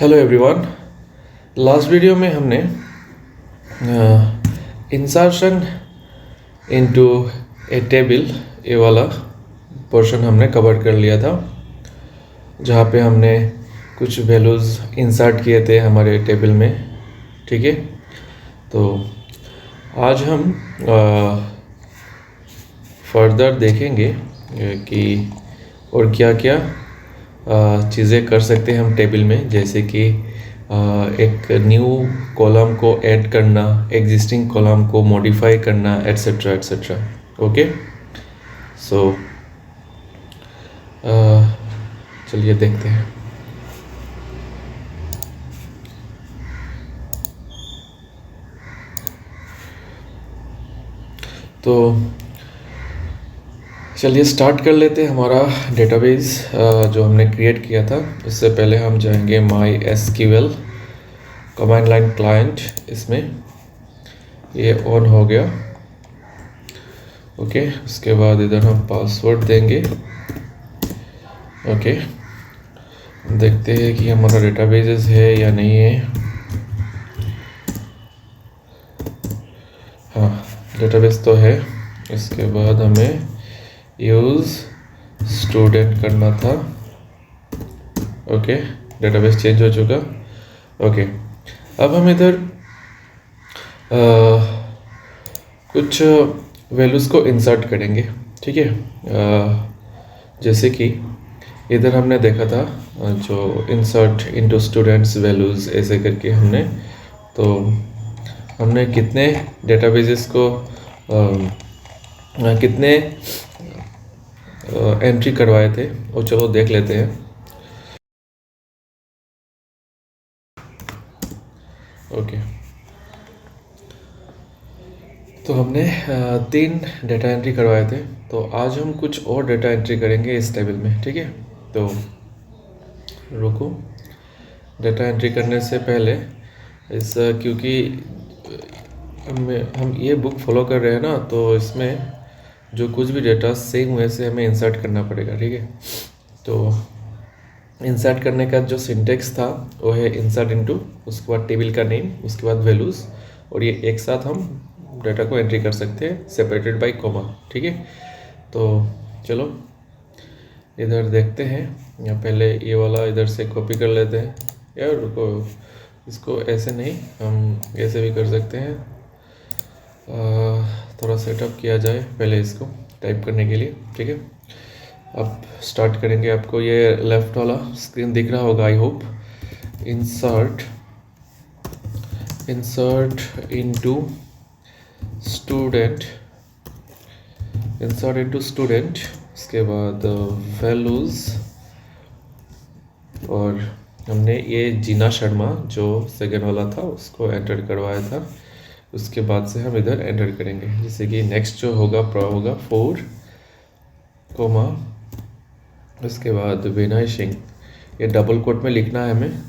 Hello everyone. Last video में हमने insertion into ए table ये वाला पोर्शन हमने कवर कर लिया था, जहाँ पे हमने कुछ वैल्यूज़ इंसर्ट किए थे हमारे टेबल में। ठीक है, तो आज हम फर्दर देखेंगे कि और क्या क्या चीज़ें कर सकते हैं हम टेबल में, जैसे कि एक न्यू कॉलम को ऐड करना, एग्जिस्टिंग कॉलम को मॉडिफाई करना, एट्सेट्रा एट्सेट्रा। ओके, सो चलिए देखते हैं। तो चलिए स्टार्ट कर लेते हैं हमारा डेटाबेस जो हमने क्रिएट किया था। उससे पहले हम जाएंगे my SQL command line client, इसमें ये ऑन हो गया। ओके, उसके बाद इधर हम पासवर्ड देंगे। ओके, देखते हैं कि हमारा डेटाबेस है या नहीं है। हाँ, डेटाबेस तो है। इसके बाद हमें यूज़ स्टूडेंट करना था। ओके, डेटाबेस चेंज हो चुका। ओके, अब हम इधर कुछ वैल्यूज़ को इंसर्ट करेंगे। ठीक है, जैसे कि इधर हमने देखा था जो इंसर्ट इनटू स्टूडेंट्स वैल्यूज़ ऐसे करके हमने कितने डेटाबेसेस को कितने एंट्री करवाए थे वो चलो देख लेते हैं। ओके, तो हमने 3 डेटा एंट्री करवाए थे, तो आज हम कुछ और डेटा एंट्री करेंगे इस टेबल में। ठीक है, तो रुको, डेटा एंट्री करने से पहले क्योंकि हम ये बुक फॉलो कर रहे हैं ना, तो इसमें जो कुछ भी डेटा सेम वैसे हमें इंसर्ट करना पड़ेगा। ठीक है, तो इंसर्ट करने का जो सिंटेक्स था वो है इंसर्ट इनटू, उसके बाद टेबल का नेम, उसके बाद वैल्यूज़, और ये एक साथ हम डाटा को एंट्री कर सकते हैं सेपरेटेड बाय कॉमा। ठीक है, तो चलो इधर देखते हैं। या पहले ये वाला इधर से कॉपी कर लेते हैं। यार रुको, इसको ऐसे नहीं, हम ऐसे भी कर सकते हैं। थोड़ा सेटअप किया जाए पहले इसको टाइप करने के लिए। ठीक है, अब स्टार्ट करेंगे। आपको ये लेफ्ट वाला स्क्रीन दिख रहा होगा, I hope. Insert into student, insert into student, उसके बाद वैल्यूज़, और हमने ये जीना शर्मा जो सेकेंड वाला था उसको एंटर करवाया था। उसके बाद से हम इधर एंटर करेंगे, जैसे कि नेक्स्ट जो होगा होगा 4 कोमा, उसके बाद विनय सिंह, ये डबल कोट में लिखना है हमें,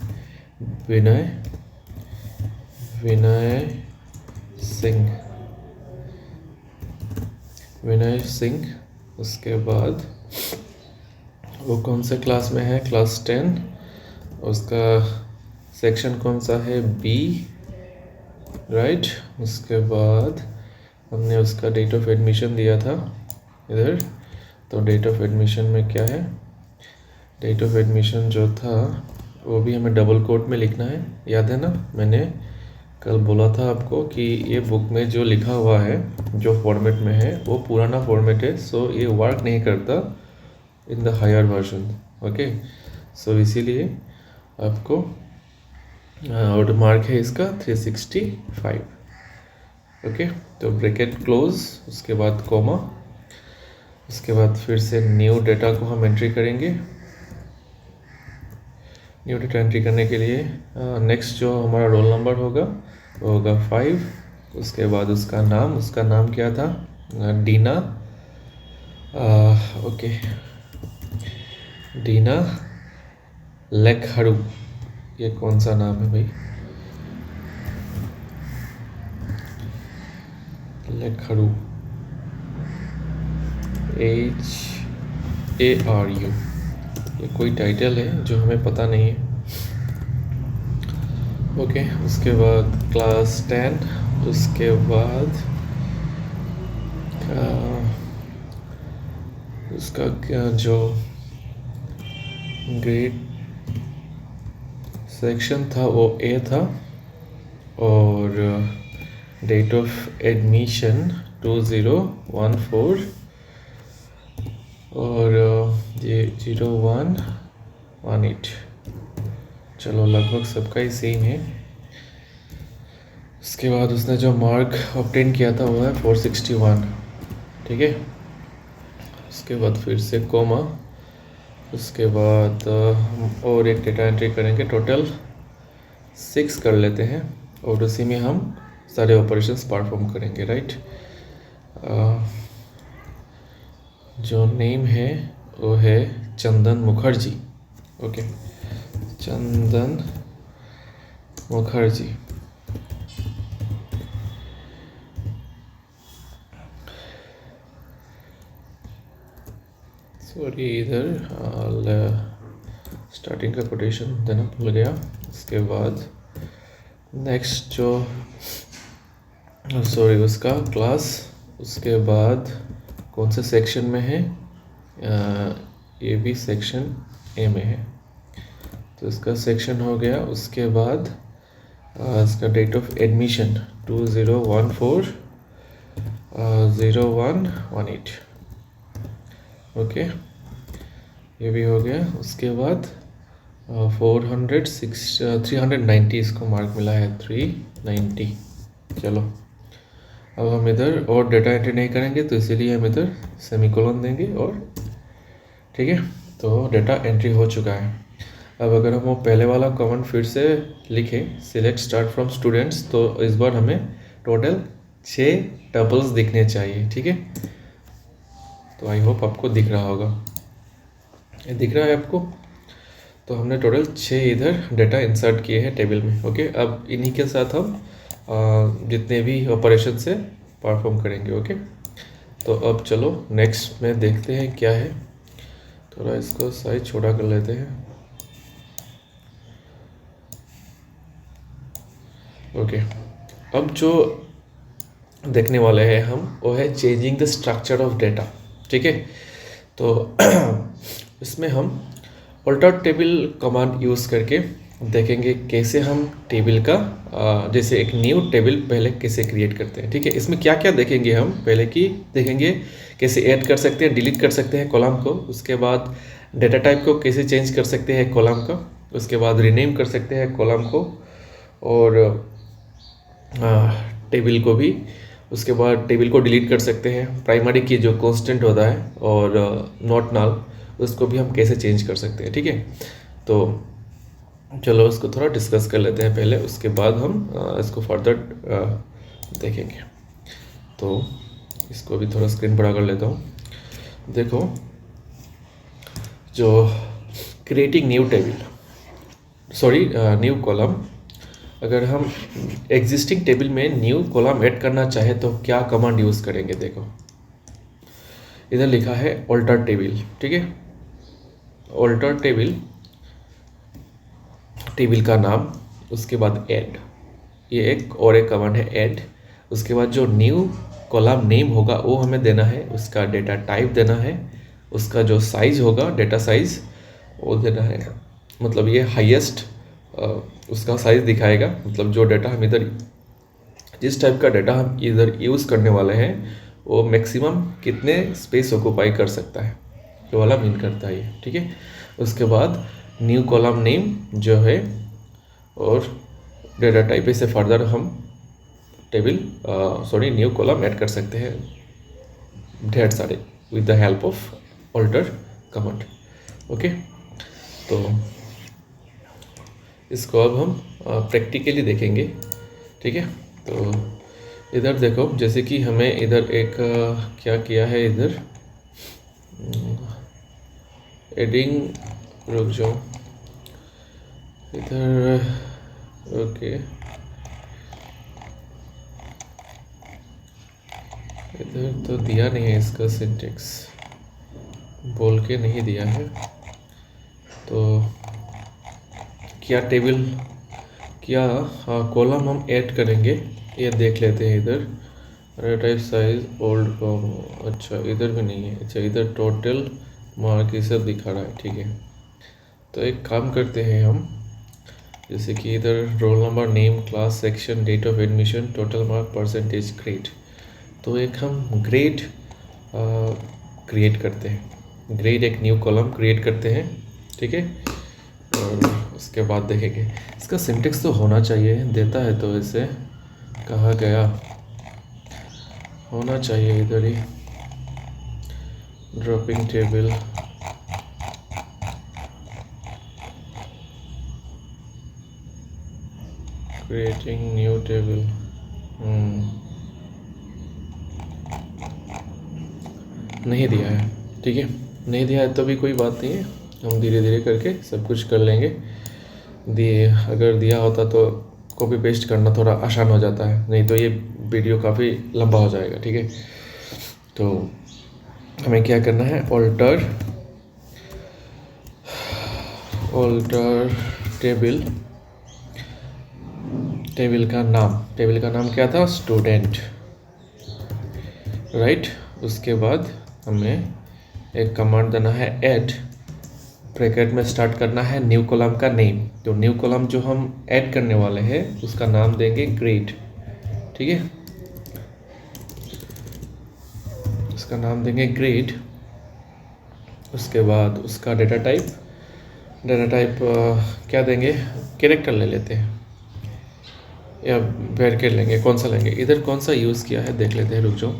विनय सिंह। उसके बाद वो कौन से क्लास में है, क्लास 10, उसका सेक्शन कौन सा है, बी, राइट। उसके बाद हमने उसका डेट ऑफ एडमिशन दिया था इधर, तो डेट ऑफ एडमिशन में क्या है, डेट ऑफ एडमिशन जो था वो भी हमें डबल कोट में लिखना है। याद है ना, मैंने कल बोला था आपको कि ये बुक में जो लिखा हुआ है, जो फॉर्मेट में है, वो पुराना फॉर्मेट है, सो ये वर्क नहीं करता in the higher version. Okay, so इसीलिए आपको और मार्क है इसका 365। ओके, तो ब्रैकेट क्लोज, उसके बाद कॉमा, उसके बाद फिर से न्यू डेटा को हम एंट्री करेंगे। न्यू डेटा एंट्री करने के लिए नेक्स्ट जो हमारा रोल नंबर होगा वो होगा 5। उसके बाद उसका नाम क्या था, डीना। ओके, डीना लेखहरू, ये कौन सा नाम है भाई, लेखहरू, HARU, ये कोई टाइटल है जो हमें पता नहीं है। ओके, उसके बाद क्लास 10, उसके बाद उसका क्या जो ग्रेड सेक्शन था वो ए था, और डेट ऑफ एडमिशन 2014, और ये 0118। चलो लगभग सबका ही सेम है। उसके बाद उसने जो मार्क ऑब्टेन किया था वो है 461, ठीक है। उसके बाद फिर से कोमा, उसके बाद और एक डेटा एंट्री करेंगे, टोटल 6 कर लेते हैं, और उसी में हम सारे ऑपरेशंस परफॉर्म करेंगे, राइट। जो नेम है वो है चंदन मुखर्जी, ओके, चंदन मुखर्जी। सॉरी, इधर स्टार्टिंग का कोटेशन देना भूल गया। उसके बाद नेक्स्ट जो सॉरी उसका क्लास, उसके बाद कौन से सेक्शन में है, ये भी सेक्शन ए में है, तो इसका सेक्शन हो गया। उसके बाद इसका डेट ऑफ एडमिशन 2014-0118, ओके, ये भी हो गया। उसके बाद 390 इसको मार्क मिला है, 390। चलो अब हम इधर और डेटा एंट्री नहीं करेंगे, तो इसीलिए हम इधर सेमीकोलन देंगे, और ठीक है, तो डेटा एंट्री हो चुका है। अब अगर हम वो पहले वाला कमेंट फिर से लिखें, सिलेक्ट स्टार्ट फ्रॉम स्टूडेंट्स, तो इस बार हमें टोटल 6 टपल्स दिखने चाहिए, ठीक है। तो आई होप आपको दिख रहा होगा, ये दिख रहा है आपको। तो हमने टोटल 6 इधर डेटा इंसर्ट किए हैं टेबल में, ओके। अब इन्हीं के साथ हम जितने भी ऑपरेशन से परफॉर्म करेंगे, ओके। तो अब चलो नेक्स्ट में देखते हैं क्या है। थोड़ा इसको साइज छोटा कर लेते हैं, ओके। अब जो देखने वाले हैं हम, वो है changing the structure of data, ठीक है। तो इसमें हम अल्टर टेबल कमांड यूज़ करके देखेंगे कैसे हम टेबल का जैसे एक न्यू टेबल पहले कैसे क्रिएट करते हैं, ठीक है। इसमें क्या क्या देखेंगे हम, पहले की देखेंगे कैसे ऐड कर सकते हैं, डिलीट कर सकते हैं कॉलम को। उसके बाद डेटा टाइप को कैसे चेंज कर सकते हैं कॉलम का। उसके बाद रीनेम कर सकते हैं कॉलम को और टेबल को भी। उसके बाद टेबल को डिलीट कर सकते हैं। प्राइमरी की जो कांस्टेंट होता है और नॉट नल, उसको भी हम कैसे चेंज कर सकते हैं, ठीक है। तो चलो इसको थोड़ा डिस्कस कर लेते हैं पहले, उसके बाद हम इसको फर्दर देखेंगे। तो इसको भी थोड़ा स्क्रीन बड़ा कर लेता हूँ। देखो, जो creating new table new column, अगर हम एग्जिस्टिंग टेबल में न्यू कॉलम ऐड करना चाहे तो क्या कमांड यूज़ करेंगे। देखो इधर लिखा है ऑल्टर टेबल, ठीक है। ऑल्टर टेबल, टेबल का नाम, उसके बाद ऐड, ये एक और एक कमांड है ऐड। उसके बाद जो न्यू कॉलम नेम होगा वो हमें देना है, उसका डेटा टाइप देना है, उसका जो साइज होगा डेटा साइज वो देना है। मतलब ये हाईएस्ट उसका साइज दिखाएगा, मतलब जो डेटा हम इधर, जिस टाइप का डेटा हम इधर यूज़ करने वाले हैं वो मैक्सिमम कितने स्पेस ऑक्यूपाई कर सकता है, ये वाला मीन करता है ये, ठीक है। उसके बाद न्यू कॉलम नेम जो है और डेटा टाइप से फर्दर हम न्यू कॉलम ऐड कर सकते हैं ढेर सारे with the help of alter command, okay. तो इसको अब हम प्रैक्टिकली देखेंगे, ठीक है। तो इधर देखो, जैसे कि हमें इधर एक क्या किया है, इधर एडिंग, रुक जाओ इधर, ओके, इधर तो दिया नहीं है, इसका सिंटेक्स बोल के नहीं दिया है। तो क्या टेबल क्या कॉलम हम ऐड करेंगे, ये देख लेते हैं इधर। Data type size old com, अच्छा इधर भी नहीं है, अच्छा इधर टोटल मार्क ये सब दिखा रहा है, ठीक है। तो एक काम करते हैं हम, जैसे कि इधर roll number, name, class, section, date of admission, total mark, percentage, grade. तो एक हम ग्रेड क्रिएट करते हैं, ग्रेड एक न्यू कॉलम क्रिएट करते हैं, ठीक है। और उसके बाद देखेंगे, इसका सिंटेक्स तो होना चाहिए, देता है तो इसे कहा गया होना चाहिए इधर ही। Dropping table, creating new table, नहीं दिया है, ठीक है। नहीं दिया है तो भी कोई बात नहीं है, हम धीरे धीरे करके सब कुछ कर लेंगे। दिए अगर दिया होता तो कॉपी पेस्ट करना थोड़ा आसान हो जाता है, नहीं तो ये वीडियो काफ़ी लंबा हो जाएगा, ठीक है। तो हमें क्या करना है, ऑल्टर टेबल, टेबल का नाम क्या था, स्टूडेंट, राइट। उसके बाद हमें एक कमांड देना है ऐड, ब्रैकेट में स्टार्ट करना है न्यू कॉलम का नेम। तो न्यू कॉलम जो हम ऐड करने वाले हैं उसका नाम देंगे ग्रेड, ठीक है, उसका नाम देंगे ग्रेड। उसके बाद उसका डेटा टाइप क्या देंगे, कैरेक्टर ले लेते हैं या ब्रैकेट लेंगे, कौन सा लेंगे, इधर कौन सा यूज़ किया है देख लेते हैं, रुक जाओ।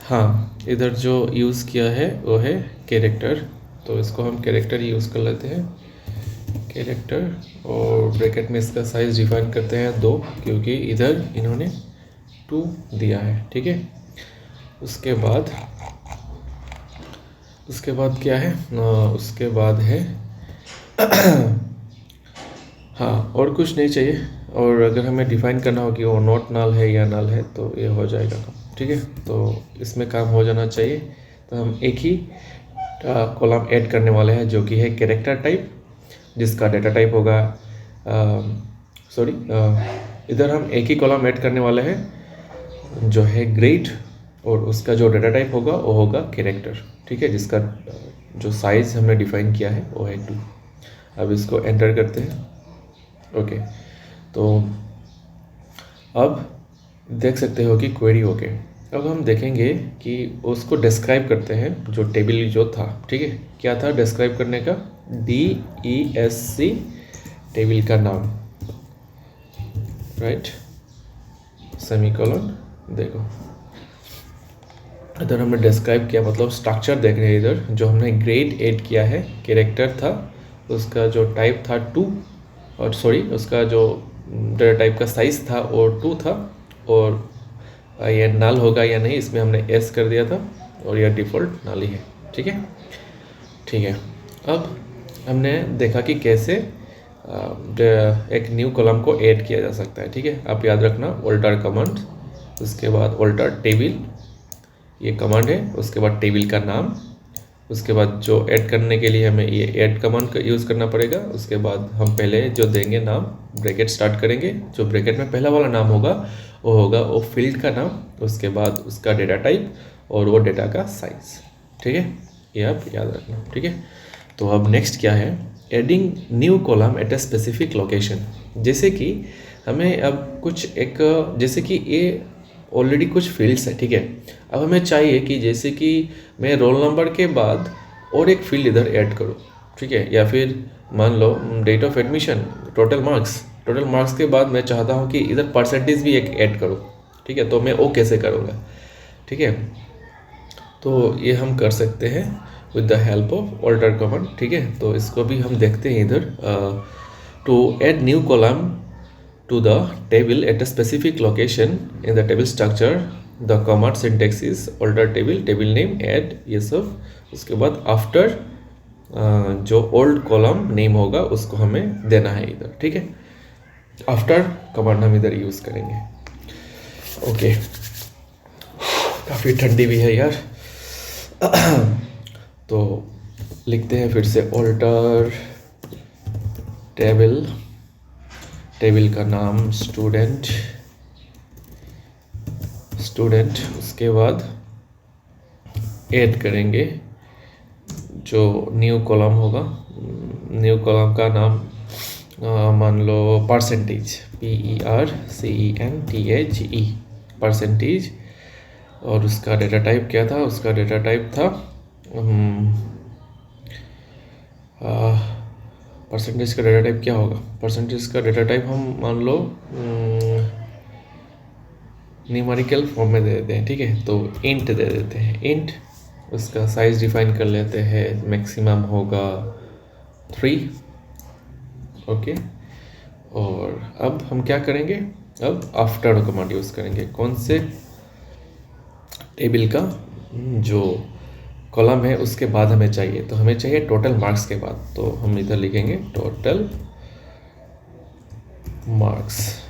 हाँ, इधर जो यूज़ किया है वो है कैरेक्टर, तो इसको हम कैरेक्टर यूज़ कर लेते हैं, कैरेक्टर। और ब्रैकेट में इसका साइज़ डिफाइन करते हैं 2, क्योंकि इधर इन्होंने 2 दिया है, ठीक है। उसके बाद क्या है, उसके बाद है हाँ, और कुछ नहीं चाहिए। और अगर हमें डिफ़ाइन करना हो कि वो नॉट नल है या नल है तो ये हो जाएगा काम, ठीक है। तो इसमें काम हो जाना चाहिए। तो हम एक ही कॉलम ऐड करने वाले हैं जो कि है कैरेक्टर टाइप, जिसका डेटा टाइप होगा इधर हम एक ही कॉलम ऐड करने वाले हैं जो है ग्रेड, और उसका जो डेटा टाइप होगा वो होगा कैरेक्टर, ठीक है, जिसका जो साइज़ हमने डिफ़ाइन किया है वो है 2। अब इसको एंटर करते हैं, ओके। तो अब देख सकते हो कि क्वेरी ओके। अब हम देखेंगे कि उसको डिस्क्राइब करते हैं, जो टेबल जो था, ठीक है, क्या था डिस्क्राइब करने का, DESC टेबल का नाम, राइट, सेमीकोलन। देखो इधर हमने डिस्क्राइब किया, मतलब स्ट्रक्चर देख रहे हैं इधर, जो हमने ग्रेड ऐड किया है, कैरेक्टर था, उसका जो टाइप था 2, और उसका जो डेटा टाइप का साइज़ था और 2 था, और ये नल होगा या नहीं इसमें हमने S कर दिया था, और यह डिफ़ॉल्ट नल ही है, ठीक है, ठीक है। अब हमने देखा कि कैसे एक न्यू कॉलम को ऐड किया जा सकता है, ठीक है। आप याद रखना ऑल्टर कमांड, उसके बाद ऑल्टर टेबल, ये कमांड है, उसके बाद टेबल का नाम, उसके बाद जो ऐड करने के लिए हमें ये ऐड कमांड का यूज़ करना पड़ेगा। उसके बाद हम पहले जो देंगे नाम, ब्रैकेट स्टार्ट करेंगे, जो ब्रैकेट में पहला वाला नाम होगा वो फील्ड का नाम, उसके बाद उसका डेटा टाइप और वो डेटा का साइज़, ठीक है, ये आप याद रखना, ठीक है। तो अब नेक्स्ट क्या है, adding new column at a specific location. जैसे कि हमें अब कुछ एक, जैसे कि ये ऑलरेडी कुछ फील्ड्स है, ठीक है। अब हमें चाहिए कि जैसे कि मैं रोल नंबर के बाद और एक फील्ड इधर ऐड करूँ, ठीक है, या फिर मान लो date of admission, total marks के बाद मैं चाहता हूँ कि इधर परसेंटेज भी एक ऐड करूँ, ठीक है। तो मैं वो कैसे करूँगा, ठीक है। तो ये हम कर सकते हैं with the help of alter command, ठीक है। तो इसको भी हम देखते हैं इधर, to add new column to the table at a specific location in the table structure, the command syntax is alter table name, add, ये सब। उसके बाद after जो old column name होगा उसको हमें देना है इधर, ठीक है। after कमांड हम इधर यूज़ करेंगे, ओके। काफ़ी ठंडी भी है यार तो लिखते हैं फिर से ऑल्टर टेबल, टेबल का नाम स्टूडेंट, स्टूडेंट, उसके बाद ऐड करेंगे जो न्यू कॉलम होगा, न्यू कॉलम का नाम मान लो परसेंटेज, PERCENTAGE, परसेंटेज। और उसका डेटा टाइप क्या था? उसका डेटा टाइप था परसेंटेज का डेटा टाइप क्या होगा? परसेंटेज का डेटा टाइप हम मान लो न्यूमेरिकल फॉर्म में दे देते हैं, ठीक है। तो इंट दे देते हैं, इंट। उसका साइज डिफाइन कर लेते हैं, मैक्सिमम होगा 3, ओके। और अब हम क्या करेंगे? अब आफ्टर कमांड यूज़ करेंगे। कौन से? टेबल का जो कॉलम है उसके बाद हमें चाहिए, तो हमें चाहिए टोटल मार्क्स के बाद। तो हम इधर लिखेंगे टोटल मार्क्स,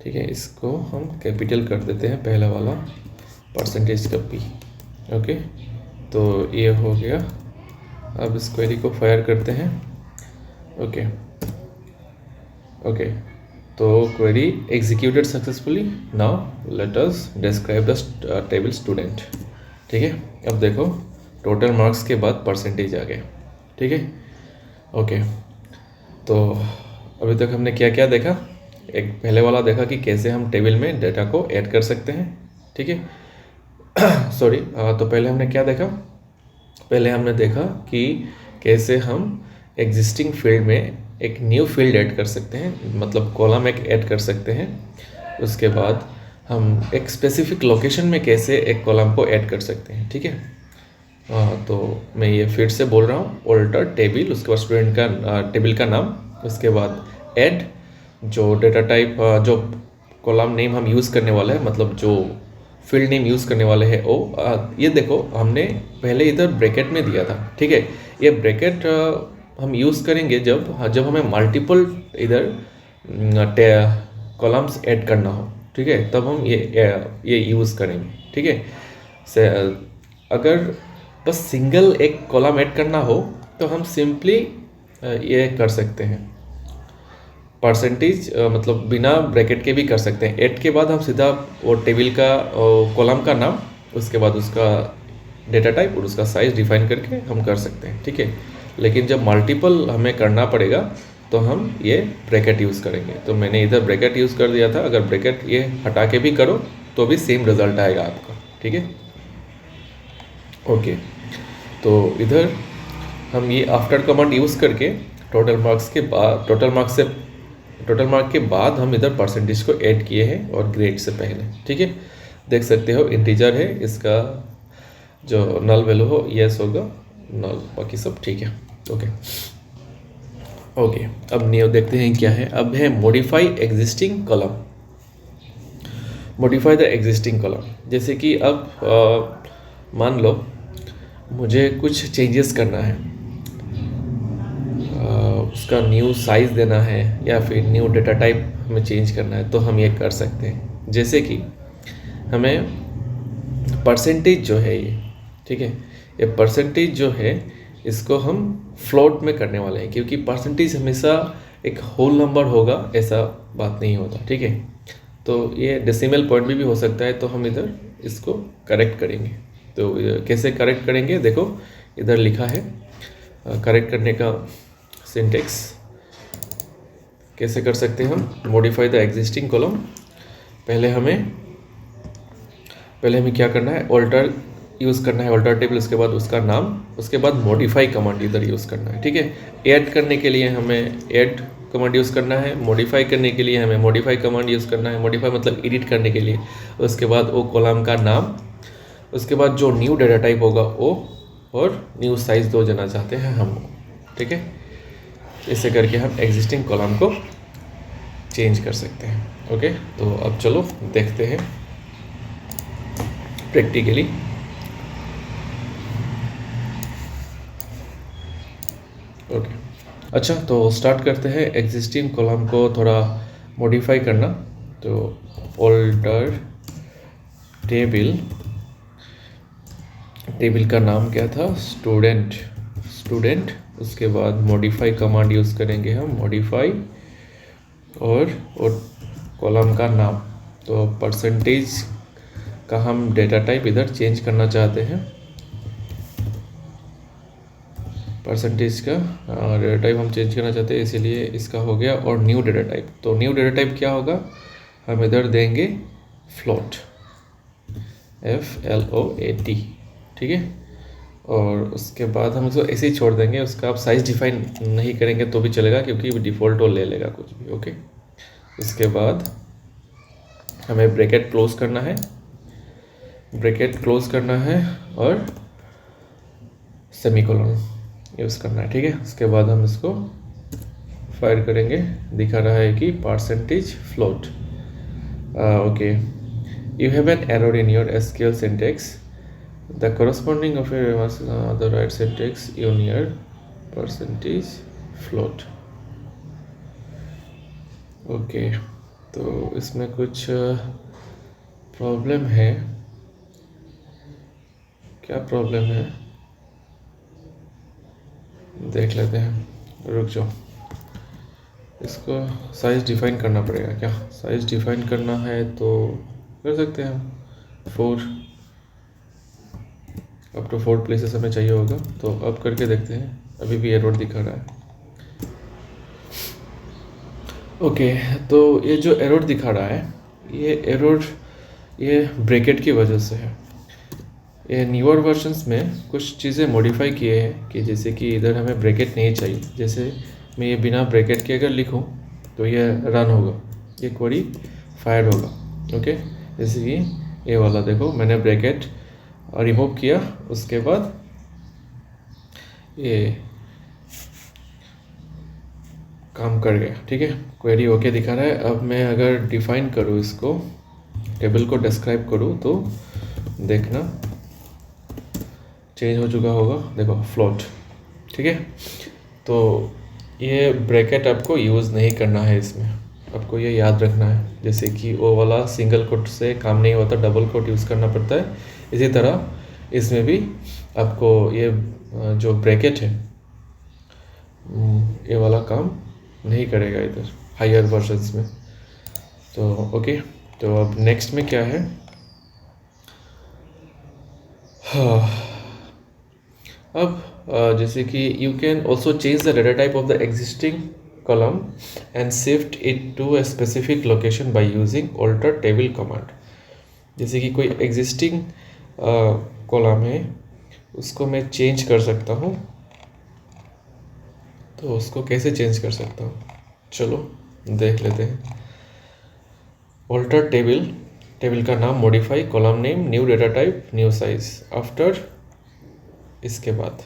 ठीक है। इसको हम कैपिटल कर देते हैं, पहला वाला परसेंटेज का P, ओके। तो ये हो गया। अब इस क्वेरी को फायर करते हैं, ओके ओके। तो query executed successfully. Now let us describe the table student, ठीक है। अब देखो टोटल मार्क्स के बाद परसेंटेज आ गया, ठीक है, ओके। तो अभी तक हमने क्या क्या देखा? एक पहले वाला देखा कि कैसे हम टेबल में डेटा को ऐड कर सकते हैं, ठीक है। सॉरी, तो पहले हमने क्या देखा? पहले हमने देखा कि कैसे हम एग्जिस्टिंग फील्ड में एक न्यू फील्ड ऐड कर सकते हैं, मतलब कॉलम एक ऐड कर सकते हैं। उसके बाद हम एक स्पेसिफिक लोकेशन में कैसे एक कॉलम को ऐड कर सकते हैं, ठीक है। तो मैं ये फिर से बोल रहा हूँ, ऑल्टर टेबल, उसके बाद स्टूडेंट का टेबल का नाम, उसके बाद ऐड जो डेटा टाइप, जो कॉलम नेम हम यूज़ करने वाले हैं, मतलब जो फील्ड नेम यूज़ करने वाले हैं वो ये देखो हमने पहले इधर ब्रैकेट में दिया था, ठीक है। ये ब्रैकेट हम यूज़ करेंगे जब हमें मल्टीपल इधर कॉलम्स ऐड करना हो, ठीक है, तब हम ये यूज़ करेंगे, ठीक है। अगर बस सिंगल एक कॉलम ऐड करना हो तो हम सिंपली ये कर सकते हैं, परसेंटेज मतलब बिना ब्रैकेट के भी कर सकते हैं। ऐड के बाद हम सीधा वो टेबल का कॉलम का नाम, उसके बाद उसका डेटा टाइप और उसका साइज डिफाइन करके हम कर सकते हैं, ठीक है। लेकिन जब मल्टीपल हमें करना पड़ेगा तो हम ये ब्रैकेट यूज़ करेंगे। तो मैंने इधर ब्रैकेट यूज़ कर दिया था। अगर ब्रैकेट ये हटा के भी करो तो भी सेम रिजल्ट आएगा आपका, ठीक है, ओके। तो इधर हम ये आफ्टर कमांड यूज़ करके टोटल मार्क के बाद हम इधर परसेंटेज को ऐड किए हैं और ग्रेड से पहले, ठीक है। देख सकते हो इंटीजर है, इसका जो नल वैल्यू हो यस होगा, नल, बाकी सब ठीक है, ओके ओके। अब न्यू देखते हैं क्या है। अब है modify existing column, modify the existing column. जैसे कि अब मान लो मुझे कुछ चेंजेस करना है, उसका न्यू साइज़ देना है या फिर न्यू डेटा टाइप हमें चेंज करना है, तो हम ये कर सकते हैं। जैसे कि हमें परसेंटेज जो है ये, ठीक है, ये परसेंटेज जो है इसको हम फ्लोट में करने वाले हैं, क्योंकि परसेंटेज हमेशा एक होल नंबर होगा ऐसा बात नहीं होता, ठीक है। तो ये डेसिमल पॉइंट भी हो सकता है, तो हम इधर इसको करेक्ट करेंगे। तो कैसे करेक्ट करेंगे? देखो इधर लिखा है करेक्ट करने का सिंटेक्स कैसे कर सकते हैं हम। मॉडिफाई द एग्जिस्टिंग कॉलम, पहले हमें क्या करना है, ऑल्टर यूज़ करना है, ऑल्टर टेबल, उसके बाद उसका नाम, उसके बाद मॉडिफाई कमांड इधर यूज़ करना है, ठीक है। ऐड करने के लिए हमें ऐड कमांड यूज़ करना है, मॉडिफाई करने के लिए हमें मॉडिफाई कमांड यूज़ करना है, मॉडिफाई मतलब एडिट करने के लिए। उसके बाद वो कॉलम का नाम, उसके बाद जो न्यू डेटा टाइप होगा वो, और न्यू साइज़ दो जना चाहते हैं हम, ठीक है। ऐसे करके हम एग्जिस्टिंग कॉलम को चेंज कर सकते हैं, ओके। तो अब चलो देखते हैं प्रैक्टिकली। ओके अच्छा, तो स्टार्ट करते हैं एग्जिस्टिंग कॉलम को थोड़ा मॉडिफाई करना। तो ऑल्टर टेबल, टेबल का नाम क्या था, स्टूडेंट, उसके बाद मॉडिफाई कमांड यूज़ करेंगे हम, मॉडिफाई और कॉलम का नाम। तो परसेंटेज का हम डेटा टाइप इधर चेंज करना चाहते हैं, परसेंटेज का डेटा टाइप हम चेंज करना चाहते हैं, इसीलिए इसका हो गया। और न्यू डेटा टाइप, तो न्यू डेटा टाइप क्या होगा, हम इधर देंगे फ्लोट, FLOAT, ठीक है। और उसके बाद हम उसको ऐसे ही छोड़ देंगे, उसका आप साइज़ डिफाइन नहीं करेंगे तो भी चलेगा, क्योंकि डिफ़ॉल्ट वो ले लेगा कुछ भी, ओके। उसके बाद हमें ब्रैकेट क्लोज करना है, ब्रैकेट क्लोज करना है और सेमीकोलन यूज़ करना है, ठीक है। उसके बाद हम इसको फायर करेंगे, दिखा रहा है कि percentage float, okay. You have an error in your SQL syntax. The corresponding of your must the right syntax in your percentage float. Okay, तो इसमें कुछ प्रॉब्लम है, क्या प्रॉब्लम है देख लेते हैं, रुक जाओ। इसको साइज़ डिफाइन करना पड़ेगा क्या, साइज़ डिफाइन करना है तो कर सकते हैं हम, 4 अप टू 4 प्लेसेस हमें चाहिए होगा, तो अब करके देखते हैं। अभी भी एरर दिखा रहा है, ओके। तो ये जो एरर दिखा रहा है, ये एरर ये ब्रैकेट की वजह से है। ये न्यूअर वर्जन्स में कुछ चीज़ें मॉडिफाई किए हैं, कि जैसे कि इधर हमें ब्रैकेट नहीं चाहिए, जैसे मैं ये बिना ब्रैकेट के अगर लिखूं तो ये रन होगा, ये क्वेरी फायर होगा, ओके। जैसे कि ये वाला देखो, मैंने ब्रैकेट रिमूव किया, उसके बाद ये काम कर गया, ठीक है, क्वेरी ओके दिखा रहा है। अब मैं अगर डिफाइन करूँ इसको, टेबल को डिस्क्राइब करूँ, तो देखना चेंज हो चुका होगा, देखो फ्लोट, ठीक है। तो ये ब्रैकेट आपको यूज़ नहीं करना है इसमें, आपको ये याद रखना है। जैसे कि वो वाला सिंगल कोट से काम नहीं होता, डबल कोट यूज़ करना पड़ता है, इसी तरह इसमें भी आपको ये जो ब्रैकेट है ये वाला काम नहीं करेगा इधर हायर वर्जन्स में। तो ओके, तो अब नेक्स्ट में क्या है, अब जैसे कि you can also change the data type of the existing column and shift it to a specific location by using alter table command. जैसे कि कोई एग्जिस्टिंग कॉलम है, उसको मैं चेंज कर सकता हूँ, तो उसको कैसे चेंज कर सकता हूँ, चलो देख लेते हैं। ऑल्टर टेबल, टेबल का नाम, modify column name, new data type, new size, after इसके बाद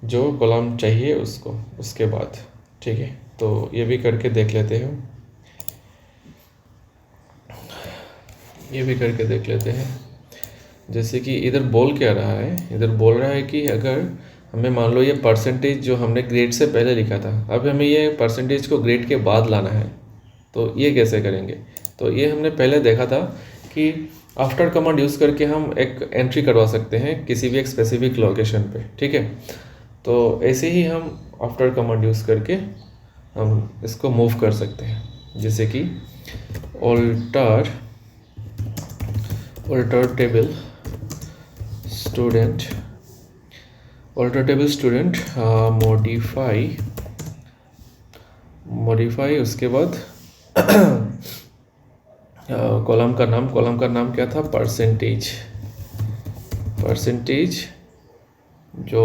जो कॉलम चाहिए उसको, उसके बाद, ठीक है। तो ये भी करके देख लेते हैं, ये भी करके देख लेते हैं। जैसे कि इधर बोल क्या रहा है, इधर बोल रहा है कि अगर हमें मान लो ये परसेंटेज जो हमने ग्रेड से पहले लिखा था, अब हमें ये परसेंटेज को ग्रेड के बाद लाना है, तो ये कैसे करेंगे। तो ये हमने पहले देखा था कि आफ्टर कमांड यूज़ करके हम एक एंट्री करवा सकते हैं किसी भी एक स्पेसिफिक लोकेशन पे, ठीक है। तो ऐसे ही हम आफ्टर कमांड यूज़ करके हम इसको मूव कर सकते हैं, जैसे कि alter table student, alter table student, modify उसके बाद कॉलम का नाम, कॉलम का नाम क्या था, परसेंटेज जो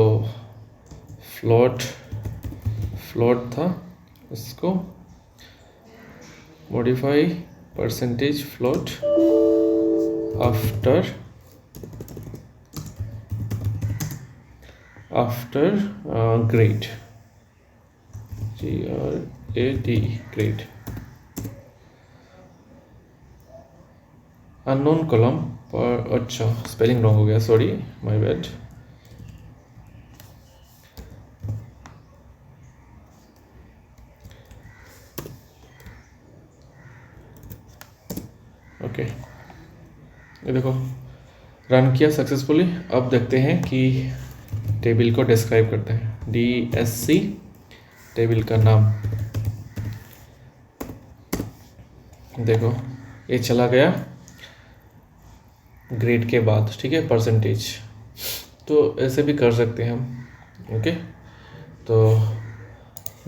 फ्लोट था उसको modify percentage float after grade, GRAD grade, unknown column पर, अच्छा स्पेलिंग रॉन्ग हो गया, सॉरी माय बैड। ओके, ये देखो रन किया सक्सेसफुली। अब देखते हैं कि टेबल को डिस्क्राइब करते हैं, DSC टेबल का नाम। देखो ये चला गया ग्रेड के बाद, ठीक है, परसेंटेज। तो ऐसे भी कर सकते हैं हम। ओके, तो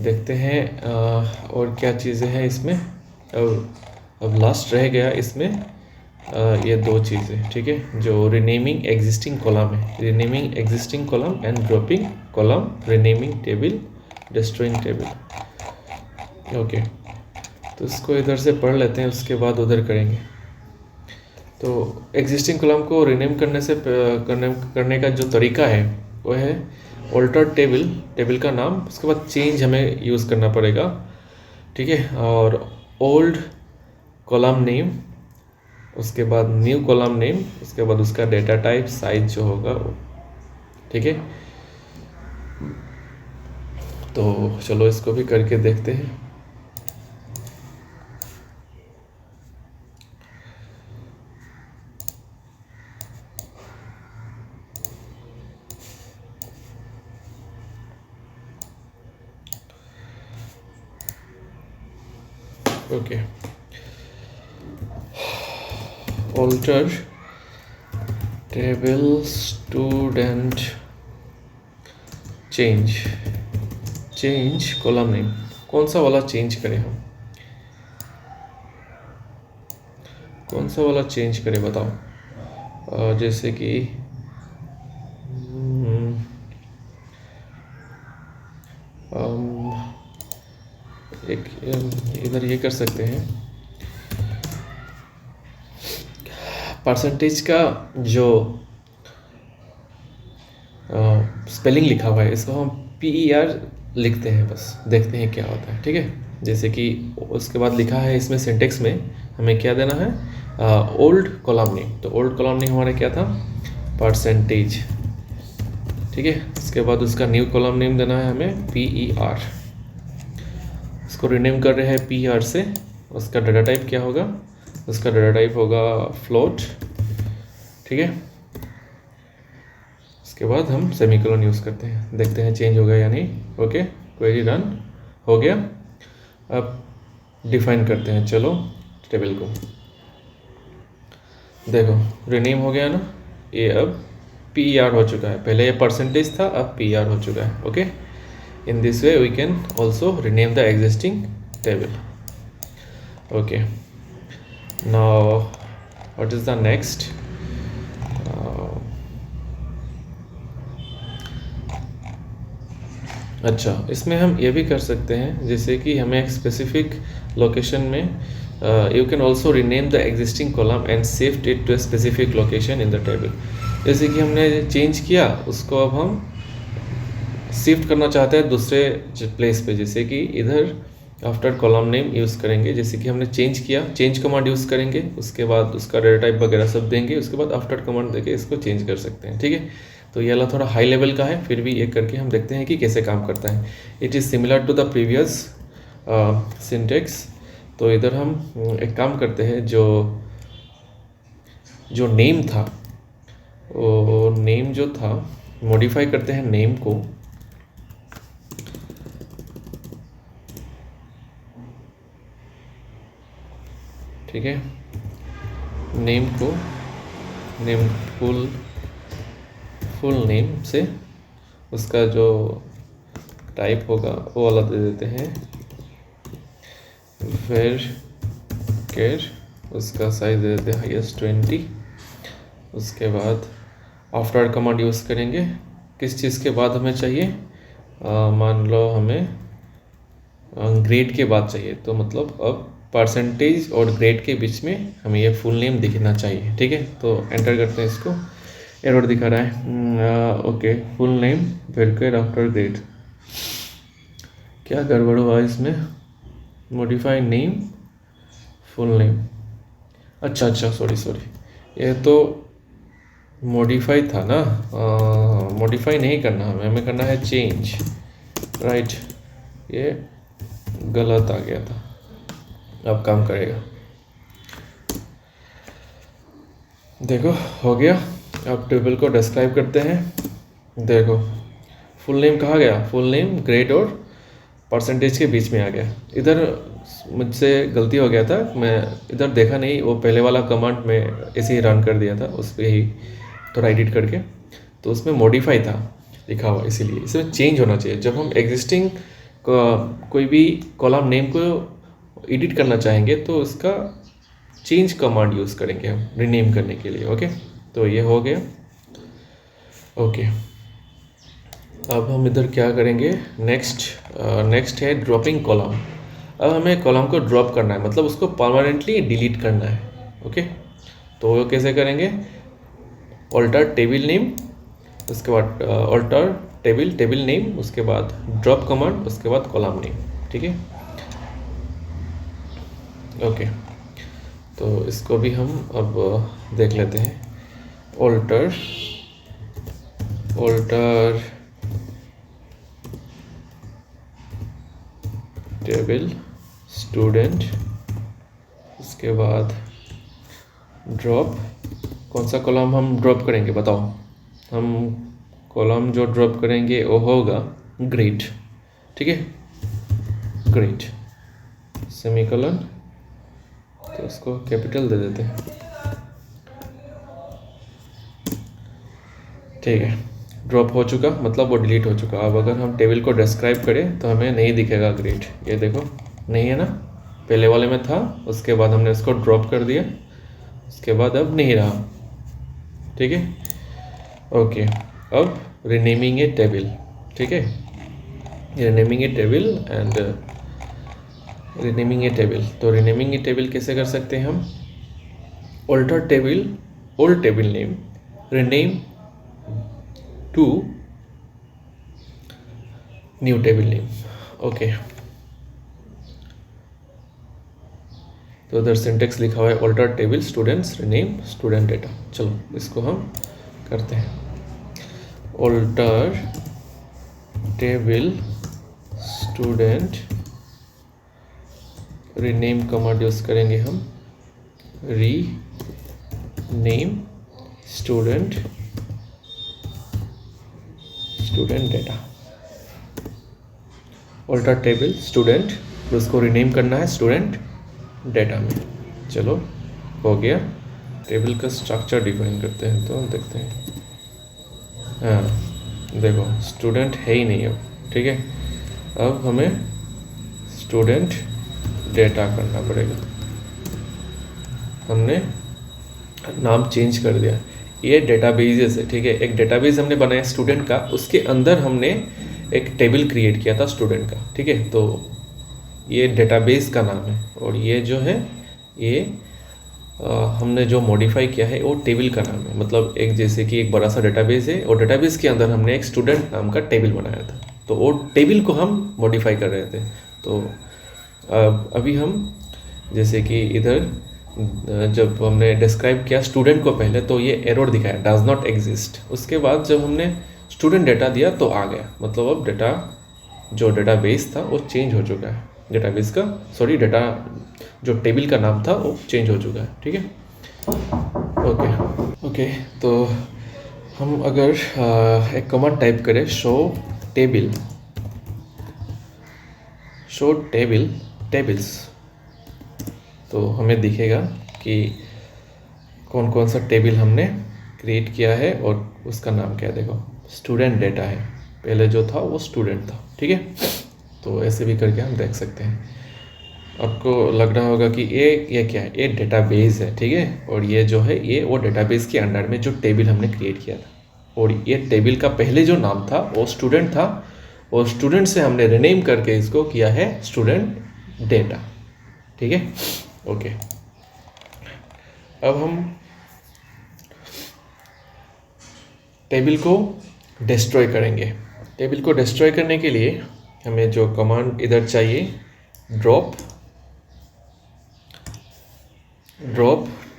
देखते हैं और क्या चीज़ें हैं इसमें। अब लास्ट रह गया इसमें ये दो चीज़ें, ठीक है, जो रिनेमिंग एग्जिस्टिंग कॉलम है, renaming existing column and grouping column, renaming table, destroying table. Okay, तो इसको इधर से पढ़ लेते हैं, उसके बाद उधर करेंगे। तो एग्जिस्टिंग कॉलम को रिनेम करने का जो तरीका है वो है ऑल्टर टेबल का नाम, उसके बाद चेंज हमें यूज़ करना पड़ेगा, ठीक है, और ओल्ड कॉलम नेम, उसके बाद न्यू कॉलम नेम, उसके बाद उसका डेटा टाइप साइज जो होगा वो, ठीक है। तो चलो इसको भी करके देखते हैं। Okay, alter table student change column name. कौन सा वाला चेंज करें हम, कौन सा वाला चेंज करें बताओ। जैसे कि एक इधर ये कर सकते हैं, परसेंटेज का जो स्पेलिंग लिखा हुआ है इसको हम PER लिखते हैं, बस देखते हैं क्या होता है, ठीक है। जैसे कि उसके बाद लिखा है इसमें सिंटेक्स में हमें क्या देना है, ओल्ड कॉलम नेम। तो ओल्ड कॉलम नेम हमारा क्या था, परसेंटेज, ठीक है। उसके बाद उसका न्यू कॉलम नेम देना है हमें PER। इसको रिनेम कर रहे हैं PER से। उसका डाटा टाइप क्या होगा, उसका डाटा टाइप होगा फ्लोट, ठीक है। उसके बाद हम सेमीकोलन यूज़ करते हैं, देखते हैं चेंज हो गया या नहीं। ओके, क्वेरी रन हो गया। अब डिफाइन करते हैं, चलो टेबल को देखो, रिनेम हो गया ना, ये अब PER हो चुका है। पहले ये परसेंटेज था, अब PER हो चुका है। Okay, in this way we can also rename the existing table. Okay, now what is the next? अच्छा, इसमें हम ये भी कर सकते हैं, जैसे कि हमें एक स्पेसिफिक लोकेशन में you can also rename the existing column and shift it to a specific location in the table. जैसे कि हमने चेंज किया, उसको अब हम शिफ्ट करना चाहते हैं दूसरे प्लेस पे, जैसे कि इधर आफ्टर कॉलम नेम यूज़ करेंगे। जैसे कि हमने चेंज किया, चेंज कमांड यूज़ करेंगे, उसके बाद उसका डेटा टाइप वगैरह सब देंगे, उसके बाद आफ्टर कमांड देके इसको चेंज कर सकते हैं, ठीक है। तो ये वाला थोड़ा हाई लेवल का है, फिर भी ये करके हम देखते हैं कि कैसे काम करता है। It is similar to the previous syntax. तो इधर हम एक काम करते हैं, जो नेम था, वो नेम जो था मॉडिफाई करते हैं नेम को। ठीक है, नेम को नेम फुल नेम से उसका जो टाइप होगा वो वाला दे देते हैं, फिर केर उसका साइज दे देते हैं हाईएस्ट 20। उसके बाद आफ्टर कमांड यूज़ करेंगे, किस चीज़ के बाद हमें चाहिए, मान लो हमें ग्रेड के बाद चाहिए, तो मतलब अब परसेंटेज और ग्रेड के बीच में हमें ये फुल नेम दिखना चाहिए, ठीक है। तो एंटर करते हैं इसको, एरर दिखा रहा है। ओके, फुल नेम फिर आफ्टर ग्रेड, क्या गड़बड़ हुआ इसमें, मॉडिफाई नेम फुल नेम, अच्छा सॉरी, ये तो मॉडिफाई था ना, मॉडिफाई नहीं करना हमें करना है चेंज, राइट। ये गलत आ गया था, अब काम करेगा, देखो हो गया। अब टेबल को डिस्क्राइब करते हैं, देखो फुल नेम कहाँ गया, फुल नेम ग्रेड और परसेंटेज के बीच में आ गया। इधर मुझसे गलती हो गया था, मैं इधर देखा नहीं, वो पहले वाला कमांड में ऐसे ही रन कर दिया था उस पर ही थोड़ा एडिट करके, तो उसमें मॉडिफाई था लिखा हुआ, इसीलिए इसमें चेंज होना चाहिए। जब हम एग्जिस्टिंग कोई भी कॉलम नेम को एडिट करना चाहेंगे तो उसका चेंज कमांड यूज़ करेंगे हम रीनेम करने के लिए। ओके, तो ये हो गया। ओके, अब हम इधर क्या करेंगे, नेक्स्ट है ड्रॉपिंग कॉलम। अब हमें कॉलम को ड्रॉप करना है, मतलब उसको परमानेंटली डिलीट करना है। ओके, तो वो कैसे करेंगे, ऑल्टर टेबल नेम, उसके बाद ऑल्टर टेबल नेम, उसके बाद ड्रॉप कमांड, उसके बाद कॉलम नेम। ठीक है, ओके, तो इसको भी हम अब देख लेते हैं। ऑल्टर टेबल स्टूडेंट, उसके बाद ड्रॉप, कौन सा कॉलम हम ड्रॉप करेंगे बताओ। हम कॉलम जो ड्रॉप करेंगे वो होगा ग्रेड। ठीक है, ग्रेड सेमीकोलन, तो उसको कैपिटल दे देते हैं। ठीक है, ड्रॉप हो चुका, मतलब वो डिलीट हो चुका। अब अगर हम टेबल को डिस्क्राइब करें तो हमें नहीं दिखेगा ग्रेड, ये देखो नहीं है ना, पहले वाले में था, उसके बाद हमने उसको ड्रॉप कर दिया, उसके बाद अब नहीं रहा। ठीक है, ओके, अब रीनेमिंग ए टेबल। ठीक है, renaming a table and renaming a table. तो रीनेमिंग ए टेबल कैसे कर सकते हैं हम, alter table old table name rename to new table name. Okay, तो उधर सिंटेक्स लिखा हुआ है alter table students rename student data. चलो इसको हम करते हैं, alter table student rename command use करेंगे हम, rename student data, alter table student, उसको रीनेम करना है स्टूडेंट डेटा में। चलो हो गया, टेबल का स्ट्रक्चर डिफाइन करते हैं, तो देखते हैं। हाँ देखो स्टूडेंट है ही नहीं अब। ठीक है, अब हमें स्टूडेंट डेटा करना पड़ेगा। हमने नाम चेंज कर दिया, ये डेटाबेस है। ठीक है, एक डेटाबेस हमने बनाया स्टूडेंट का, उसके अंदर हमने एक टेबल क्रिएट किया था स्टूडेंट का। ठीक है, तो ये डेटाबेस का नाम है, और ये जो है ये हमने जो मॉडिफाई किया है वो टेबल का नाम है। मतलब एक जैसे कि एक बड़ा सा डेटाबेस है, और डेटाबेस के अंदर हमने एक स्टूडेंट नाम का टेबल बनाया था, तो वो टेबल को हम मॉडिफाई कर रहे थे। तो अभी हम जैसे कि इधर जब हमने डिस्क्राइब किया स्टूडेंट को पहले, तो ये एरर दिखाया डज नॉट एग्जिस्ट। उसके बाद जब हमने स्टूडेंट डेटा दिया तो आ गया, मतलब अब डेटा जो डेटाबेस था वो चेंज हो चुका है, डेटाबेस का डेटा जो टेबल का नाम था वो चेंज हो चुका है। ठीक है, ओके, तो हम अगर एक कमांड टाइप करें शो टेबल्स, तो हमें दिखेगा कि कौन कौन सा टेबल हमने क्रिएट किया है और उसका नाम क्या है। देखो स्टूडेंट डेटा है, पहले जो था वो स्टूडेंट था। ठीक है, तो ऐसे भी करके हम देख सकते हैं। आपको लग रहा होगा कि ये क्या है, ये डेटाबेस है। ठीक है, और ये जो है ये वो डेटाबेस के अंडर में जो टेबल हमने क्रिएट किया था, और ये टेबल का पहले जो नाम था वो स्टूडेंट था, और स्टूडेंट से हमने रीनेम करके इसको किया है स्टूडेंट डेटा। ठीक है, ओके, अब हम टेबल को डिस्ट्रॉय करेंगे। टेबल को डिस्ट्रॉय करने के लिए हमें जो कमांड इधर चाहिए, ड्रॉप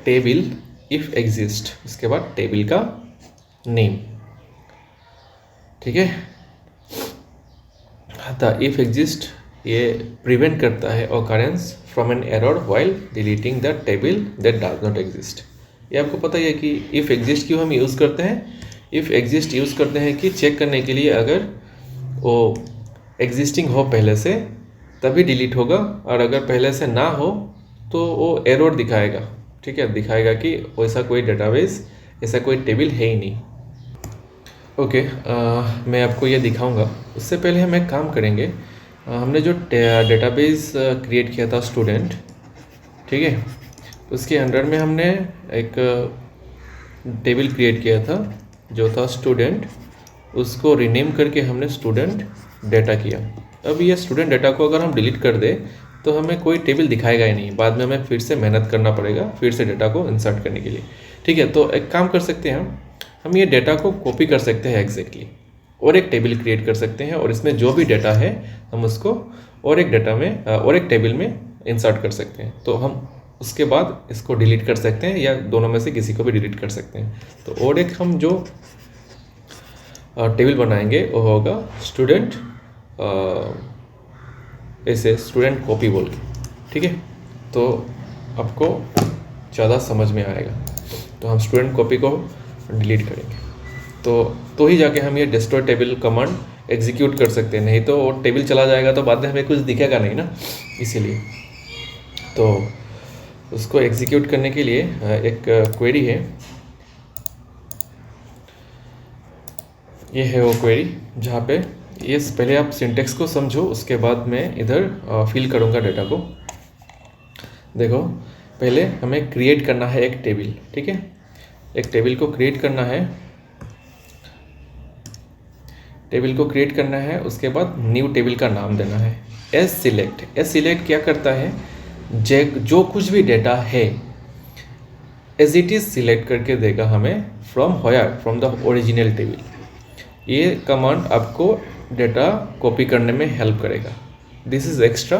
टेबल इफ एग्जिस्ट, उसके बाद टेबल का नेम। ठीक है, द इफ एग्जिस्ट ये प्रिवेंट करता है occurrence from an error while deleting the table that does not exist. ये आपको पता ही है कि इफ एग्जिस्ट क्यों हम यूज़ करते हैं। इफ एग्जिस्ट यूज़ करते हैं कि चेक करने के लिए अगर वो एग्जिस्टिंग हो पहले से तभी डिलीट होगा, और अगर पहले से ना हो तो वो एरर दिखाएगा। ठीक है, दिखाएगा कि वैसा कोई डेटाबेस, ऐसा कोई टेबल है ही नहीं। ओके, मैं आपको ये दिखाऊंगा। उससे पहले हम एक काम करेंगे। हमने जो डेटाबेस क्रिएट किया था स्टूडेंट, ठीक है, उसके अंडर में हमने एक टेबल क्रिएट किया था जो था स्टूडेंट, उसको रीनेम करके हमने स्टूडेंट डेटा किया। अब ये स्टूडेंट डेटा को अगर हम डिलीट कर दे तो हमें कोई टेबल दिखाएगा ही नहीं, बाद में हमें फिर से मेहनत करना पड़ेगा फिर से डेटा को इंसर्ट करने के लिए। ठीक है, तो एक काम कर सकते हैं, हम ये डेटा को कॉपी कर सकते हैं एग्जैक्टली, और एक टेबल क्रिएट कर सकते हैं, और इसमें जो भी डेटा है हम उसको और एक डेटा में और एक टेबल में इंसर्ट कर सकते हैं। तो हम उसके बाद इसको डिलीट कर सकते हैं, या दोनों में से किसी को भी डिलीट कर सकते हैं। तो और एक हम जो टेबल बनाएंगे वो होगा स्टूडेंट, ऐसे स्टूडेंट कॉपी बोल के। ठीक है, तो आपको ज़्यादा समझ में आएगा। तो हम स्टूडेंट कॉपी को डिलीट करेंगे, तो ही जाके हम ये डिस्ट्रॉय टेबल कमांड एग्जीक्यूट कर सकते हैं, नहीं तो वो टेबल चला जाएगा तो बाद में हमें कुछ दिखेगा नहीं ना, इसीलिए। तो उसको एग्जीक्यूट करने के लिए एक क्वेरी है, ये है वो क्वेरी जहाँ पे ये, पहले आप सिंटेक्स को समझो, उसके बाद मैं इधर फिल करूँगा डेटा को। देखो, पहले हमें क्रिएट करना है एक टेबल। ठीक है, एक टेबल को क्रिएट करना है, टेबल को क्रिएट करना है, उसके बाद न्यू टेबल का नाम देना है एस सिलेक्ट। एस सिलेक्ट क्या करता है, जो कुछ भी डेटा है एज इट इज सिलेक्ट करके देगा हमें from from the original table. ये कमांड आपको डेटा कॉपी करने में हेल्प करेगा। दिस इज़ एक्स्ट्रा,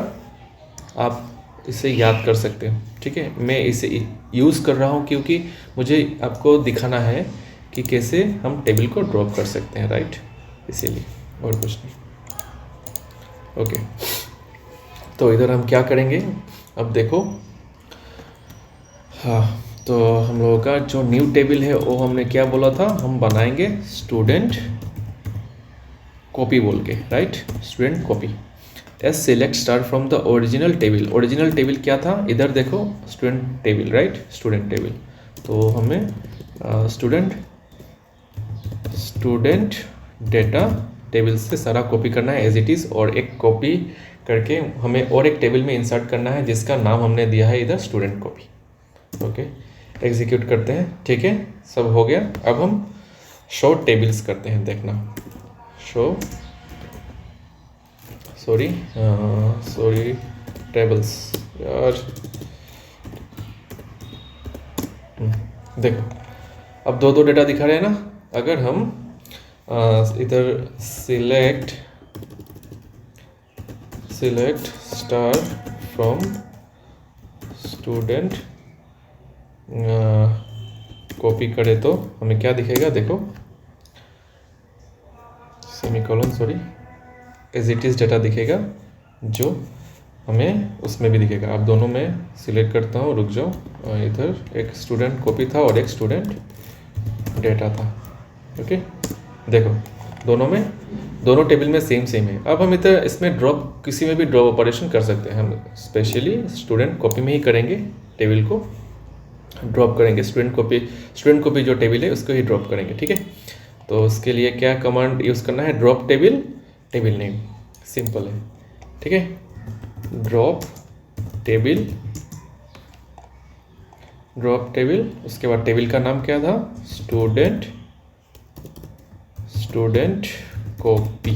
आप इसे याद कर सकते हो। ठीक है, मैं इसे यूज़ कर रहा हूँ क्योंकि मुझे आपको दिखाना है कि कैसे हम टेबल को ड्रॉप कर सकते हैं, राइट, इसीलिए, और कुछ नहीं। ओके, तो इधर हम क्या करेंगे अब देखो। हाँ, तो हम लोगों का जो न्यू टेबल है वो हमने क्या बोला था, हम बनाएंगे स्टूडेंट कॉपी बोल के, right, student copy. S select star from the original table. Original table क्या था, इधर देखो, student table, right, student table. तो हमें स्टूडेंट डेटा टेबल से सारा कॉपी करना है एज इट इज़, और एक कॉपी करके हमें और एक टेबल में इंसर्ट करना है जिसका नाम हमने दिया है इधर स्टूडेंट कॉपी। ओके, एग्जीक्यूट करते हैं। ठीक है, सब हो गया। अब हम शो टेबल्स करते हैं, देखना, शो सॉरी टेबल्स यार। देखो, अब दो डेटा दिखा रहे हैं ना। अगर हम इधर select star from student copy करें तो हमें क्या दिखेगा, देखो, semicolon, sorry, as it is data दिखेगा, जो हमें उसमें भी दिखेगा। अब दोनों में सिलेक्ट करता हूँ, रुक जाओ, इधर एक स्टूडेंट कॉपी था और एक स्टूडेंट डेटा था। ओके, देखो, दोनों टेबल में सेम है। अब हम इधर इसमें ड्रॉप, किसी में भी ड्रॉप ऑपरेशन कर सकते हैं। हम स्पेशली स्टूडेंट कॉपी में ही करेंगे, टेबल को ड्रॉप करेंगे, स्टूडेंट कॉपी जो टेबल है उसको ही ड्रॉप करेंगे। ठीक है, तो उसके लिए क्या कमांड यूज़ करना है, ड्रॉप टेबल नेम, सिंपल है। ठीक है, ड्रॉप टेबल, उसके बाद टेबल का नाम क्या था, स्टूडेंट कॉपी।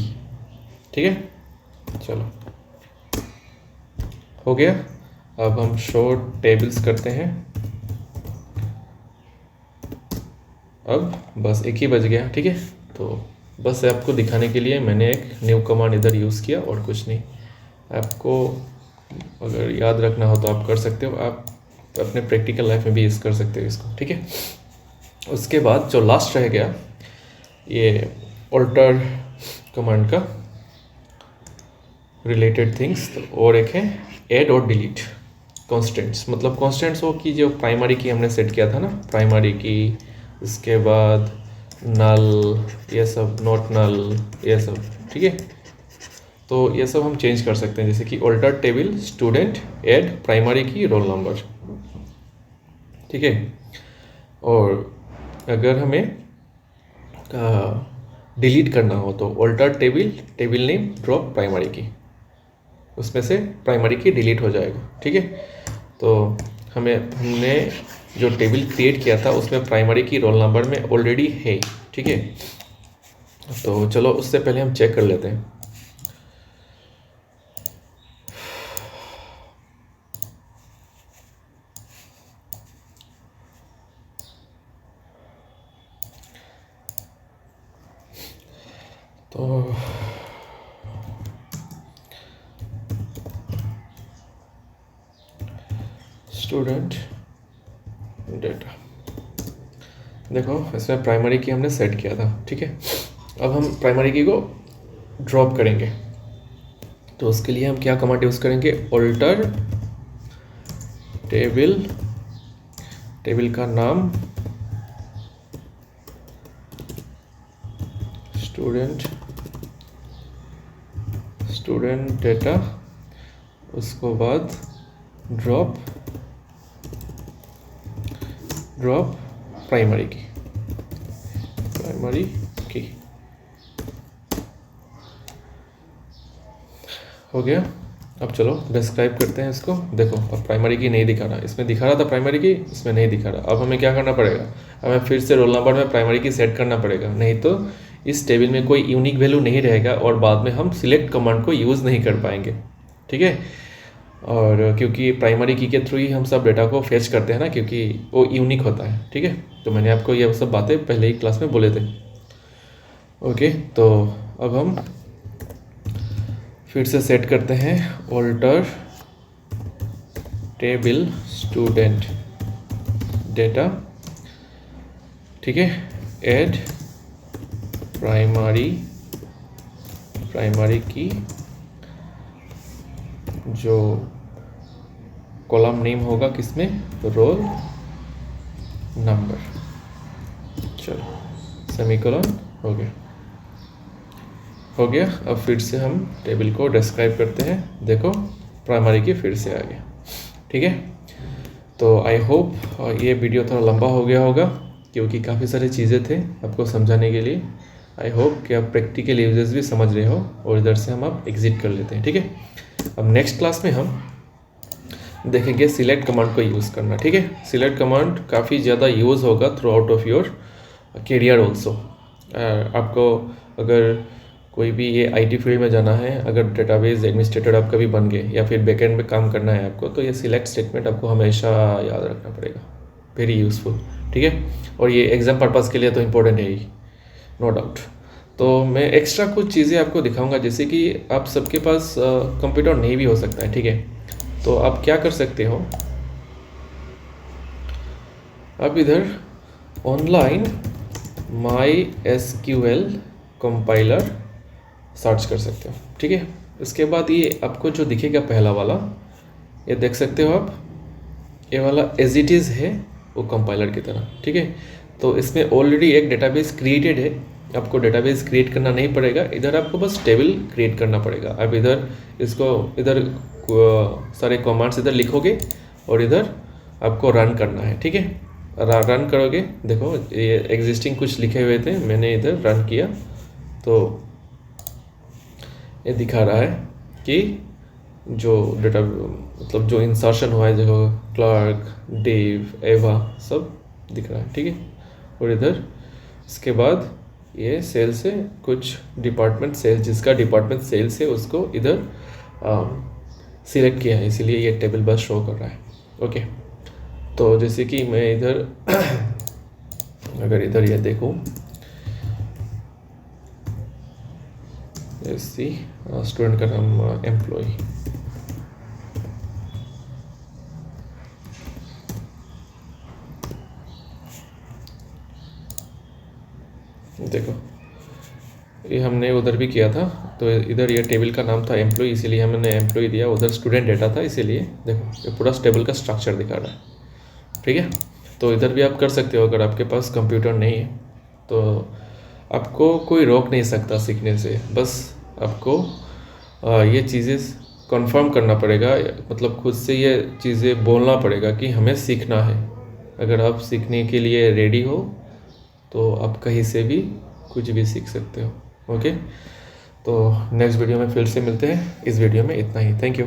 ठीक है, चलो, हो गया। अब हम शो टेबल्स करते हैं। अब बस एक ही बज गया। ठीक है, तो बस आपको दिखाने के लिए मैंने एक न्यू कमांड इधर यूज़ किया, और कुछ नहीं। आपको अगर याद रखना हो तो आप कर सकते हो, आप अपने प्रैक्टिकल लाइफ में भी यूज़ कर सकते हो इसको। ठीक है, उसके बाद जो लास्ट रह गया, ये ऑल्टर कमांड का रिलेटेड थिंग्स, और एक है ऐड और डिलीट कॉन्स्टेंट्स। मतलब कॉन्स्टेंट्स हो कि जो प्राइमरी की हमने सेट किया था ना, प्राइमरी की, उसके बाद नल, ये सब, नॉट नल, ये सब। ठीक है। तो ये सब हम चेंज कर सकते हैं, जैसे कि alter table student add primary key roll number, ठीक है। और अगर हमें डिलीट करना हो तो alter table name drop primary key, उसमें से प्राइमरी की डिलीट हो जाएगा, ठीक है। तो हमने जो टेबल क्रिएट किया था उसमें प्राइमरी की रोल नंबर में ऑलरेडी है, ठीक है। तो चलो उससे पहले हम चेक कर लेते हैं। तो स्टूडेंट डेटा, देखो इसमें प्राइमरी की हमने सेट किया था, ठीक है। अब हम प्राइमरी की को ड्रॉप करेंगे, तो उसके लिए हम क्या कमांड यूज़ करेंगे, ऑल्टर टेबल का नाम स्टूडेंट डेटा, उसको बाद ड्रॉप प्राइमरी की हो गया। अब चलो डिस्क्राइब करते हैं इसको। देखो अब प्राइमरी की नहीं दिखा रहा, इसमें दिखा रहा था प्राइमरी की, इसमें नहीं दिखा रहा। अब हमें क्या करना पड़ेगा, हमें फिर से रोल नंबर में प्राइमरी की सेट करना पड़ेगा, नहीं तो इस टेबल में कोई यूनिक वैल्यू नहीं रहेगा और बाद में हम सिलेक्ट कमांड को यूज़ नहीं कर पाएंगे, ठीक है। और क्योंकि प्राइमरी की के थ्रू ही हम सब डेटा को फेच करते हैं ना, क्योंकि वो यूनिक होता है, ठीक है। तो मैंने आपको ये सब बातें पहले ही क्लास में बोले थे। ओके, तो अब हम फिर से सेट करते हैं ऑल्टर टेबल स्टूडेंट डेटा, ठीक है। ऐड प्राइमरी की, जो कॉलम नेम होगा किसमें, रोल नंबर, चलो सेमीकोलन हो गया। अब फिर से हम टेबल को डिस्क्राइब करते हैं। देखो प्राइमरी की फिर से आ गया, ठीक है। तो आई होप ये वीडियो थोड़ा लंबा हो गया होगा, क्योंकि काफ़ी सारी चीज़ें थे आपको समझाने के लिए। आई होप कि आप प्रैक्टिकल यूजेस भी समझ रहे हो, और इधर से हम आप एग्जिट कर लेते हैं, ठीक है। अब नेक्स्ट क्लास में हम देखेंगे सिलेक्ट कमांड को यूज़ करना, ठीक है। सिलेक्ट कमांड काफ़ी ज़्यादा यूज़ होगा through out of your career also. आपको अगर कोई भी ये आईटी फील्ड में जाना है, अगर डेटाबेस एडमिनिस्ट्रेटर आप कभी बन गए या फिर बैकएंड में काम करना है आपको, तो ये सिलेक्ट स्टेटमेंट आपको हमेशा याद रखना पड़ेगा, वेरी यूज़फुल, ठीक है। और ये एग्जाम पर्पज़ के लिए तो इम्पोर्टेंट है ही, नो डाउट। तो मैं एक्स्ट्रा कुछ चीज़ें आपको दिखाऊंगा, जैसे कि आप सबके पास कंप्यूटर नहीं भी हो सकता है, ठीक है। तो आप क्या कर सकते हो, आप इधर ऑनलाइन MySQL कंपाइलर सर्च कर सकते हो, ठीक है। उसके बाद ये आपको जो दिखेगा पहला वाला, ये देख सकते हो आप, ये वाला एज इट इज़ है वो कंपाइलर की तरह, ठीक है। तो इसमें ऑलरेडी एक डेटाबेस क्रिएटेड है, आपको डेटाबेस क्रिएट करना नहीं पड़ेगा, इधर आपको बस टेबल क्रिएट करना पड़ेगा। अब इधर इधर सारे कमांड्स इधर लिखोगे और इधर आपको रन करना है, ठीक है। रन करोगे, देखो ये एग्जिस्टिंग कुछ लिखे हुए थे, मैंने इधर रन किया तो ये दिखा रहा है कि जो डेटा मतलब जो इंसर्शन हुआ है, देखो क्लार्क, डेव, एवा सब दिख रहा है, ठीक है। और इधर इसके बाद ये सेल से कुछ डिपार्टमेंट सेल, जिसका डिपार्टमेंट सेल से उसको इधर सिलेक्ट किया है, इसीलिए ये टेबल बस शो कर रहा है, ओके। तो जैसे कि मैं इधर अगर इधर ये देखूँ, स्टूडेंट का नाम एम्प्लॉय, देखो ये हमने उधर भी किया था, तो इधर ये टेबल का नाम था एम्प्लॉय, इसीलिए हमने एम्प्लॉय दिया, उधर स्टूडेंट डेटा था, इसीलिए देखो ये पूरा टेबल का स्ट्रक्चर दिखा रहा है, ठीक है। तो इधर भी आप कर सकते हो, अगर आपके पास कंप्यूटर नहीं है तो आपको कोई रोक नहीं सकता सीखने से, बस आपको ये चीज़ें कंफर्म करना पड़ेगा, मतलब खुद से ये चीज़ें बोलना पड़ेगा कि हमें सीखना है। अगर आप सीखने के लिए रेडी हो तो आप कहीं से भी कुछ भी सीख सकते हो। ओके, तो नेक्स्ट वीडियो में फिर से मिलते हैं। इस वीडियो में इतना ही। Thank you.